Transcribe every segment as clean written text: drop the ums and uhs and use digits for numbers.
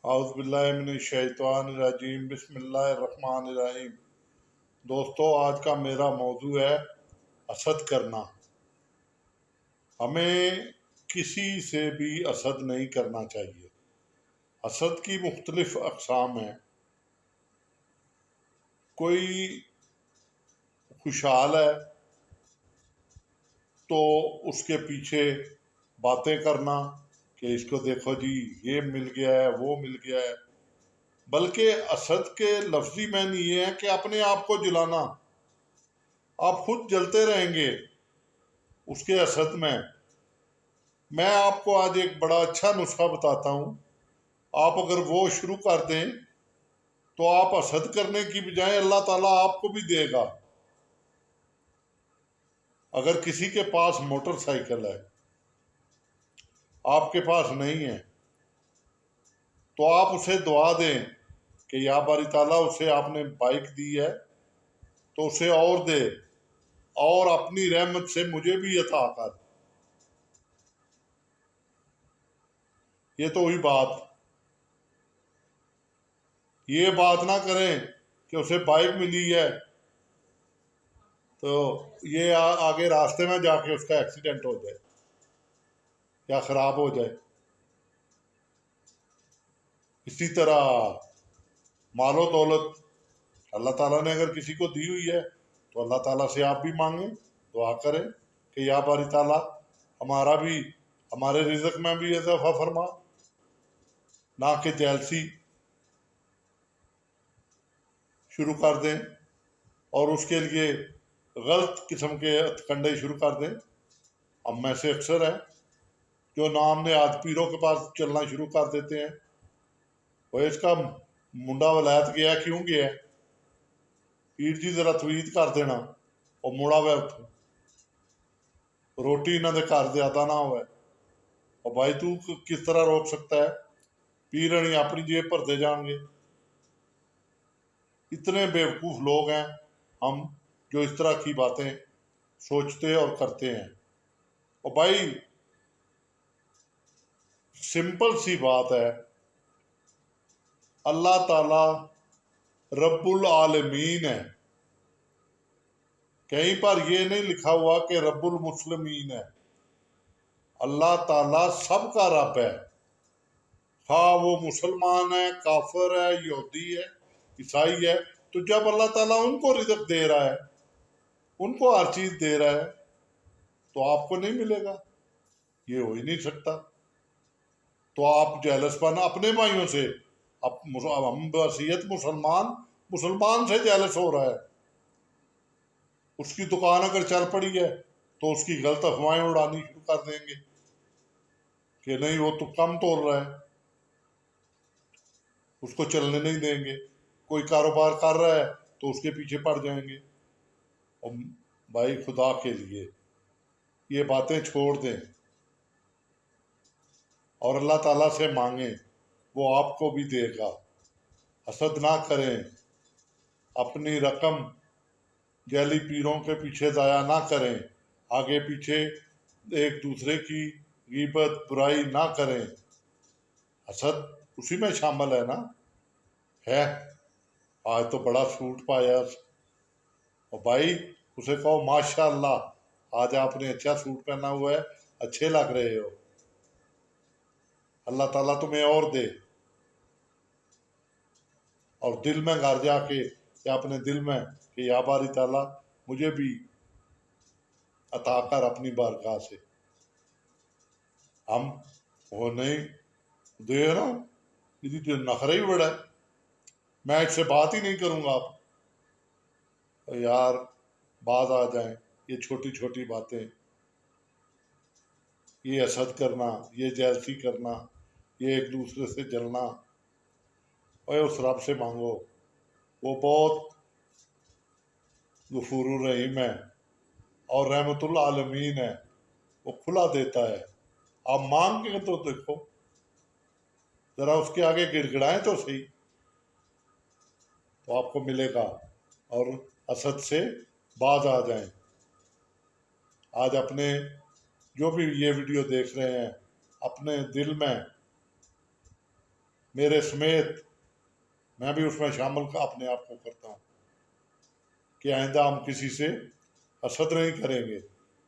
اعوذ باللہ من الشیطان الرجیم بسم اللہ الرحمن الرحیم۔ دوستو، آج کا میرا موضوع ہے حسد کرنا۔ ہمیں کسی سے بھی حسد نہیں کرنا چاہیے۔ حسد کی مختلف اقسام ہیں۔ کوئی خوشحال ہے تو اس کے پیچھے باتیں کرنا کہ اس کو دیکھو جی یہ مل گیا ہے، وہ مل گیا ہے۔ بلکہ حسد کے لفظی معنی یہ ہے کہ اپنے آپ کو جلانا۔ آپ خود جلتے رہیں گے اس کے حسد میں۔ میں آپ کو آج ایک بڑا اچھا نسخہ بتاتا ہوں۔ آپ اگر وہ شروع کر دیں تو آپ حسد کرنے کی بجائے اللہ تعالیٰ آپ کو بھی دے گا۔ اگر کسی کے پاس موٹر سائیکل ہے، آپ کے پاس نہیں ہے، تو آپ اسے دعا دیں کہ یا باری تعالیٰ اسے آپ نے بائک دی ہے تو اسے اور دے، اور اپنی رحمت سے مجھے بھی عطا کر۔ یہ تو ہوئی بات۔ یہ بات نہ کریں کہ اسے بائک ملی ہے تو یہ آگے راستے میں جا کے اس کا ایکسیڈنٹ ہو جائے یا خراب ہو جائے۔ اسی طرح مال و دولت اللہ تعالیٰ نے اگر کسی کو دی ہوئی ہے تو اللہ تعالیٰ سے آپ بھی مانگیں، دعا کریں کہ یا باری تعالیٰ ہمارے رزق میں بھی اضافہ فرما، نہ کہ جیلسی شروع کر دیں اور اس کے لیے غلط قسم کے کنڈے شروع کر دیں۔ ہم میں سے اکثر ہیں جو نام نے آج پیروں کے پاس چلنا شروع کر دیتے ہیں۔ وہ اس کا منڈا ولایت گیا کیوں گیا ہے؟ پیر جی ذرا توید کر دینا اور مڑا ہوا اتوں روٹی انہوں نے گھر زیادہ نہ ہوا ہے۔ اور بھائی تو کس طرح روک سکتا ہے؟ پیر نہیں اپنی جیب بھرتے جان گے۔ اتنے بیوقوف لوگ ہیں ہم جو اس طرح کی باتیں سوچتے اور کرتے ہیں۔ اور بھائی سمپل سی بات ہے، اللہ تعالیٰ رب العالمین ہے۔ کہیں پر یہ نہیں لکھا ہوا کہ رب المسلمین ہے۔ اللہ تعالیٰ سب کا رب ہے، خواہ وہ مسلمان ہے، کافر ہے، یہودی ہے، عیسائی ہے۔ تو جب اللہ تعالیٰ ان کو رزق دے رہا ہے، ان کو ہر چیز دے رہا ہے، تو آپ کو نہیں ملے گا؟ یہ ہو ہی نہیں سکتا۔ تو آپ جیلس بنا اپنے بھائیوں سے۔ ہم بحیثیت مسلمان سے جیلس ہو رہا ہے۔ اس کی دکان اگر چل پڑی ہے تو اس کی غلط افواہیں اڑانی شروع کر دیں گے کہ نہیں وہ تو کم توڑ رہا ہے، اس کو چلنے نہیں دیں گے۔ کوئی کاروبار کر رہا ہے تو اس کے پیچھے پڑ جائیں گے۔ اور بھائی خدا کے لیے یہ باتیں چھوڑ دیں اور اللہ تعالیٰ سے مانگیں، وہ آپ کو بھی دے گا۔ حسد نہ کریں، اپنی رقم جعلی پیروں کے پیچھے ضائع نہ کریں، آگے پیچھے ایک دوسرے کی غیبت برائی نہ کریں۔ حسد اسی میں شامل ہے نا؟ ہے آج تو بڑا سوٹ پایا، اور بھائی اسے کہو ماشاء اللہ آج آپ نے اچھا سوٹ پہنا ہوا ہے، اچھے لگ رہے ہو، اللہ تعالیٰ تمہیں اور دے۔ اور دل میں گھر جا کے یا اپنے دل میں کہ یا باری تعالیٰ مجھے بھی عطا کر اپنی بارگاہ سے۔ ہم وہ نہیں دے نا، یہ نخرہ ہی بڑا ہے، میں اس سے بات ہی نہیں کروں گا۔ آپ یار باز آ جائیں، یہ چھوٹی چھوٹی باتیں، یہ حسد کرنا، یہ جیلسی کرنا، یہ ایک دوسرے سے جلنا، اور اس رب سے مانگو، وہ بہت غفور الرحیم ہے اور رحمت العالمین ہے، وہ کھلا دیتا ہے۔ آپ مانگ کے تو دیکھو، ذرا اس کے آگے گڑ گڑائیں تو صحیح، تو آپ کو ملے گا اور حسد سے باز آ جائیں۔ آج اپنے جو بھی یہ ویڈیو دیکھ رہے ہیں، اپنے دل میں میرے سمیت میں بھی اس میں شامل اپنے آپ کو کرتا ہوں کہ آئندہ ہم کسی سے حسد نہیں کریں گے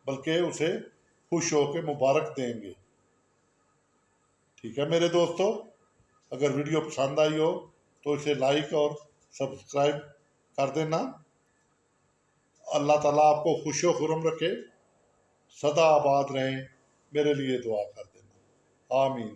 بلکہ اسے خوش ہو کے مبارک دیں گے. ٹھیک ہے میرے دوستو، اگر ویڈیو پسند آئی ہو تو اسے لائک اور سبسکرائب کر دینا. اللہ تعالیٰ آپ کو خوش و خرم رکھے، سدا آباد رہیں. میرے لیے دعا کر دینا. آمین.